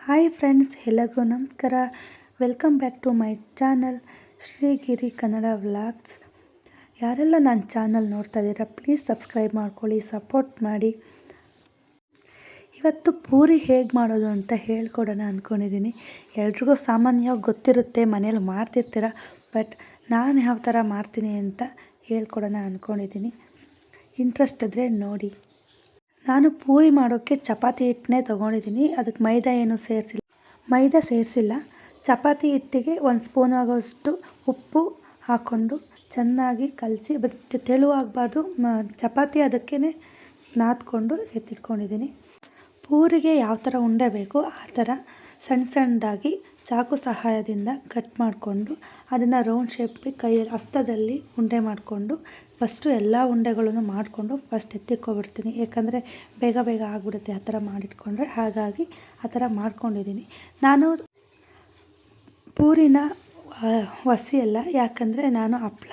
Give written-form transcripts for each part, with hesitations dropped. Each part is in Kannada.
ಹಾಯ್ ಫ್ರೆಂಡ್ಸ್, ಎಲ್ಲರಿಗೂ ನಮಸ್ಕಾರ. Welcome back to my channel Shrigiri Kannada vlogs. ಯಾರೆಲ್ಲ ನನ್ನ ಚಾನಲ್ ನೋಡ್ತಾ ಇದ್ದೀರಾ ಪ್ಲೀಸ್ ಸಬ್ಸ್ಕ್ರೈಬ್ ಮಾಡ್ಕೊಳ್ಳಿ, ಸಪೋರ್ಟ್ ಮಾಡಿ. ಇವತ್ತು ಪೂರಿ ಹೇಗೆ ಮಾಡೋದು ಅಂತ ಹೇಳ್ಕೊಡೋಣ ಅಂದ್ಕೊಂಡಿದ್ದೀನಿ. ಎಲ್ರಿಗೂ ಸಾಮಾನ್ಯವಾಗಿ ಗೊತ್ತಿರುತ್ತೆ, ಮನೇಲಿ ಮಾಡ್ತಿರ್ತೀರ. ಬಟ್ ನಾನು ಯಾವ ಥರ ಮಾಡ್ತೀನಿ ಅಂತ ಹೇಳ್ಕೊಡೋಣ ಅಂದ್ಕೊಂಡಿದ್ದೀನಿ. ಇಂಟ್ರೆಸ್ಟ್ ಇದ್ದರೆ ನೋಡಿ. ನಾನು ಪೂರಿ ಮಾಡೋಕ್ಕೆ ಚಪಾತಿ ಹಿಟ್ಟನ್ನೇ ತೊಗೊಂಡಿದ್ದೀನಿ. ಅದಕ್ಕೆ ಮೈದಾ ಸೇರಿಸಿಲ್ಲ. ಚಪಾತಿ ಹಿಟ್ಟಿಗೆ 1 ಸ್ಪೂನ್ ಆಗೋಷ್ಟು ಉಪ್ಪು ಹಾಕ್ಕೊಂಡು ಚೆನ್ನಾಗಿ ಕಲಸಿ, ತೆಳುವಾಗಬಾರ್ದು, ಚಪಾತಿ ಅದಕ್ಕೇ ನಾದ್ಕೊಂಡು ಎತ್ತಿಟ್ಕೊಂಡಿದ್ದೀನಿ. ಪೂರಿಗೆ ಯಾವ ಥರ ಉಂಡೆ ಬೇಕು ಆ ಥರ ಸಣ್ಣದಾಗಿ ಚಾಕು ಸಹಾಯದಿಂದ ಕಟ್ ಮಾಡಿಕೊಂಡು ಅದನ್ನು ರೌಂಡ್ ಶೇಪ್ಗೆ ಹಸ್ತದಲ್ಲಿ ಉಂಡೆ ಮಾಡಿಕೊಂಡು ಫಸ್ಟು ಎಲ್ಲ ಉಂಡೆಗಳನ್ನು ಮಾಡಿಕೊಂಡು ಫಸ್ಟ್ ಎತ್ತಿಟ್ಕೊಬಿಡ್ತೀನಿ. ಯಾಕಂದರೆ ಬೇಗ ಆಗಿಬಿಡುತ್ತೆ ಆ ಥರ ಮಾಡಿಟ್ಕೊಂಡ್ರೆ. ಹಾಗಾಗಿ ಆ ಥರ ಮಾಡ್ಕೊಂಡಿದ್ದೀನಿ. ನಾನು ಪೂರಿನ ಒಸಿಯಲ್ಲ, ಯಾಕಂದರೆ ನಾನು ಹಪ್ಪಳ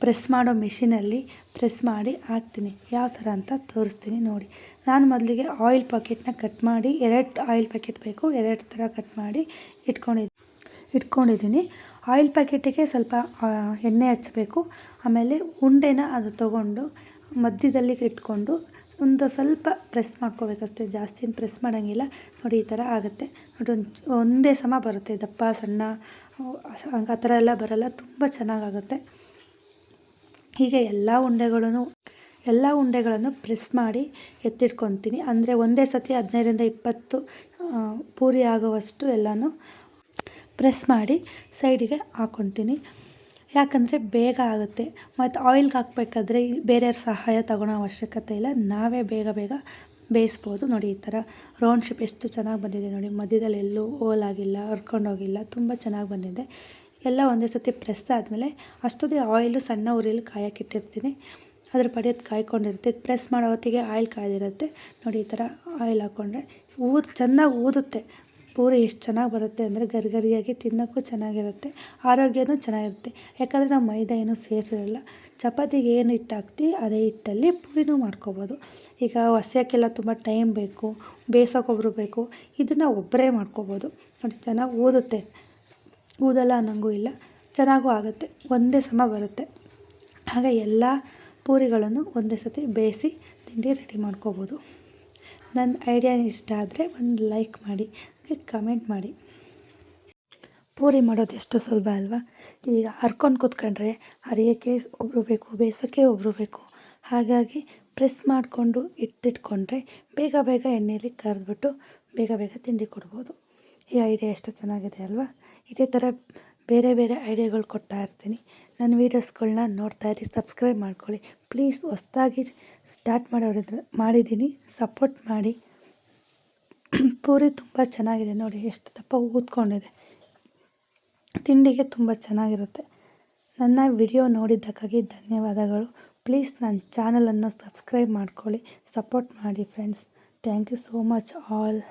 ಪ್ರೆಸ್ ಮಾಡೋ ಮಿಷಿನಲ್ಲಿ ಪ್ರೆಸ್ ಮಾಡಿ ಹಾಕ್ತೀನಿ. ಯಾವ ಥರ ಅಂತ ತೋರಿಸ್ತೀನಿ ನೋಡಿ. ನಾನು ಮೊದಲಿಗೆ ಆಯಿಲ್ ಪ್ಯಾಕೆಟ್ನ ಕಟ್ ಮಾಡಿ, 2 ಆಯಿಲ್ ಪ್ಯಾಕೆಟ್ ಬೇಕು, 2 ಥರ ಕಟ್ ಮಾಡಿ ಇಟ್ಕೊಂಡಿದ್ದೀನಿ. ಆಯಿಲ್ ಪ್ಯಾಕೆಟಿಗೆ ಸ್ವಲ್ಪ ಎಣ್ಣೆ ಹಚ್ಚಬೇಕು. ಆಮೇಲೆ ಉಂಡೆನ ಅದು ತೊಗೊಂಡು ಮಧ್ಯದಲ್ಲಿ ಇಟ್ಕೊಂಡು ಒಂದು ಸ್ವಲ್ಪ ಪ್ರೆಸ್ ಮಾಡ್ಕೋಬೇಕಷ್ಟೇ, ಜಾಸ್ತಿ ಪ್ರೆಸ್ ಮಾಡೋಂಗಿಲ್ಲ. ನೋಡಿ ಈ ಥರ ಆಗುತ್ತೆ. ನೋಡಿ ಒಂದೇ ಸಮ ಬರುತ್ತೆ, ದಪ್ಪ ಸಣ್ಣ ಆ ಥರ ಎಲ್ಲ ಬರಲ್ಲ, ತುಂಬ ಚೆನ್ನಾಗಾಗುತ್ತೆ. ಹೀಗೆ ಎಲ್ಲ ಉಂಡೆಗಳನ್ನು ಪ್ರೆಸ್ ಮಾಡಿ ಎತ್ತಿಟ್ಕೊತೀನಿ. ಅಂದರೆ ಒಂದೇ ಸತಿ 15ರಿಂದ 20 ಪೂರಿ ಆಗುವಷ್ಟು ಎಲ್ಲನೂ ಪ್ರೆಸ್ ಮಾಡಿ ಸೈಡಿಗೆ ಹಾಕ್ಕೊತೀನಿ. ಯಾಕಂದರೆ ಬೇಗ ಆಗುತ್ತೆ. ಮತ್ತು ಆಯಿಲ್ಗೆ ಹಾಕಬೇಕಾದ್ರೆ ಬೇರೆಯವ್ರ ಸಹಾಯ ತಗೊಳ್ಳೋ ಅವಶ್ಯಕತೆ ಇಲ್ಲ, ನಾವೇ ಬೇಗ ಬೇಯಿಸ್ಬೋದು. ನೋಡಿ ಈ ಥರ ರೌಂಡ್ ಶೇಪ್ ಎಷ್ಟು ಚೆನ್ನಾಗಿ ಬಂದಿದೆ ನೋಡಿ. ಮಧ್ಯದಲ್ಲಿ ಎಲ್ಲೂ ಹೋಲಾಗಿಲ್ಲ, ಹರ್ಕೊಂಡೋಗಿಲ್ಲ, ತುಂಬ ಚೆನ್ನಾಗಿ ಬಂದಿದೆ. ಎಲ್ಲ ಒಂದೇ ಸತಿ ಪ್ರೆಸ್ ಆದಮೇಲೆ ಅಷ್ಟೊತ್ತಿಗೆ ಆಯಿಲು ಸಣ್ಣ ಉರಿಯಲ್ಲಿ ಕಾಯಕ್ಕಿಟ್ಟಿರ್ತೀನಿ. ಅದ್ರ ಪಡೆಯೋದು ಕಾಯ್ಕೊಂಡಿರುತ್ತೆ. ಪ್ರೆಸ್ ಮಾಡೋ ಹೊತ್ತಿಗೆ ಆಯಿಲ್ ಕಾಯ್ದಿರುತ್ತೆ. ನೋಡಿ ಈ ಥರ ಆಯಿಲ್ ಹಾಕ್ಕೊಂಡ್ರೆ ಚೆನ್ನಾಗಿ ಊದುತ್ತೆ. ಪೂರಿ ಎಷ್ಟು ಚೆನ್ನಾಗಿ ಬರುತ್ತೆ ಅಂದರೆ ಗರಿಗರಿಯಾಗಿ ತಿನ್ನೋಕ್ಕೂ ಚೆನ್ನಾಗಿರುತ್ತೆ, ಆರೋಗ್ಯನೂ ಚೆನ್ನಾಗಿರುತ್ತೆ. ಯಾಕಂದರೆ ನಾವು ಮೈದಾ ಏನೂ ಸೇರಿಸಿರಲ್ಲ. ಚಪಾತಿಗೆ ಏನು ಹಿಟ್ಟು ಹಾಕ್ತೀವಿ ಅದೇ ಹಿಟ್ಟಲ್ಲಿ ಪೂರಿನೂ ಮಾಡ್ಕೊಬೋದು. ಈಗ ಹೊಸ್ಯೋಕ್ಕೆಲ್ಲ ತುಂಬ ಟೈಮ್ ಬೇಕು, ಬೇಯಿಸೋಕೊಬ್ರು ಬೇಕು. ಇದನ್ನು ಒಬ್ಬರೇ ಮಾಡ್ಕೊಬೋದು. ನೋಡಿ ಚೆನ್ನಾಗಿ ಊದುತ್ತೆ, ಊದಲ್ಲ ಅನ್ನೋಂಗೂ ಇಲ್ಲ, ಚೆನ್ನಾಗೂ ಆಗುತ್ತೆ, ಒಂದೇ ಸಮ ಬರುತ್ತೆ. ಹಾಗೆ ಎಲ್ಲ ಪೂರಿಗಳನ್ನು ಒಂದೇ ಸತಿ ಬೇಯಿಸಿ ತಿಂಡಿ ರೆಡಿ ಮಾಡ್ಕೊಬೋದು. ನನ್ನ ಐಡಿಯಾ ಇಷ್ಟ ಆದರೆ ಒಂದು ಲೈಕ್ ಮಾಡಿ, ಕಮೆಂಟ್ ಮಾಡಿ. ಪೂರಿ ಮಾಡೋದು ಎಷ್ಟು ಸುಲಭ ಅಲ್ವಾ. ಈಗ ಹರ್ಕೊಂಡು ಕೂತ್ಕೊಂಡ್ರೆ ಹರಿಯೋಕ್ಕೆ ಒಬ್ಬರು ಬೇಕು, ಬೇಯಿಸೋಕ್ಕೆ ಒಬ್ಬರು ಬೇಕು. ಹಾಗಾಗಿ ಪ್ರೆಸ್ ಮಾಡಿಕೊಂಡು ಇಟ್ಟಿಟ್ಕೊಂಡ್ರೆ ಬೇಗ ಎಣ್ಣೆಯಲ್ಲಿ ಕರೆದ್ಬಿಟ್ಟು ಬೇಗ ತಿಂಡಿ ಕೊಡ್ಬೋದು. ಈ ಐಡಿಯಾ ಎಷ್ಟು ಚೆನ್ನಾಗಿದೆ ಅಲ್ವಾ. ಇದೇ ಥರ ಬೇರೆ ಐಡಿಯಾಗಳು ಕೊಡ್ತಾ ಇರ್ತೀನಿ. ನನ್ನ ವೀಡಿಯೋಸ್ಗಳನ್ನ ನೋಡ್ತಾ ಇರಿ, ಸಬ್ಸ್ಕ್ರೈಬ್ ಮಾಡ್ಕೊಳ್ಳಿ ಪ್ಲೀಸ್. ಹೊಸ್ದಾಗಿ ಸ್ಟಾರ್ಟ್ ಮಾಡಿದ್ದೀನಿ, ಸಪೋರ್ಟ್ ಮಾಡಿ. ಪೂರಿ ತುಂಬ ಚೆನ್ನಾಗಿದೆ ನೋಡಿ, ಎಷ್ಟು ದಪ್ಪ ಊದ್ಕೊಂಡಿದೆ. ತಿಂಡಿಗೆ ತುಂಬ ಚೆನ್ನಾಗಿರುತ್ತೆ. ನನ್ನ ವಿಡಿಯೋ ನೋಡಿದ್ದಕ್ಕಾಗಿ ಧನ್ಯವಾದಗಳು. ಪ್ಲೀಸ್ ನನ್ನ ಚಾನಲನ್ನು ಸಬ್ಸ್ಕ್ರೈಬ್ ಮಾಡ್ಕೊಳ್ಳಿ, ಸಪೋರ್ಟ್ ಮಾಡಿ friends. Thank you so much all.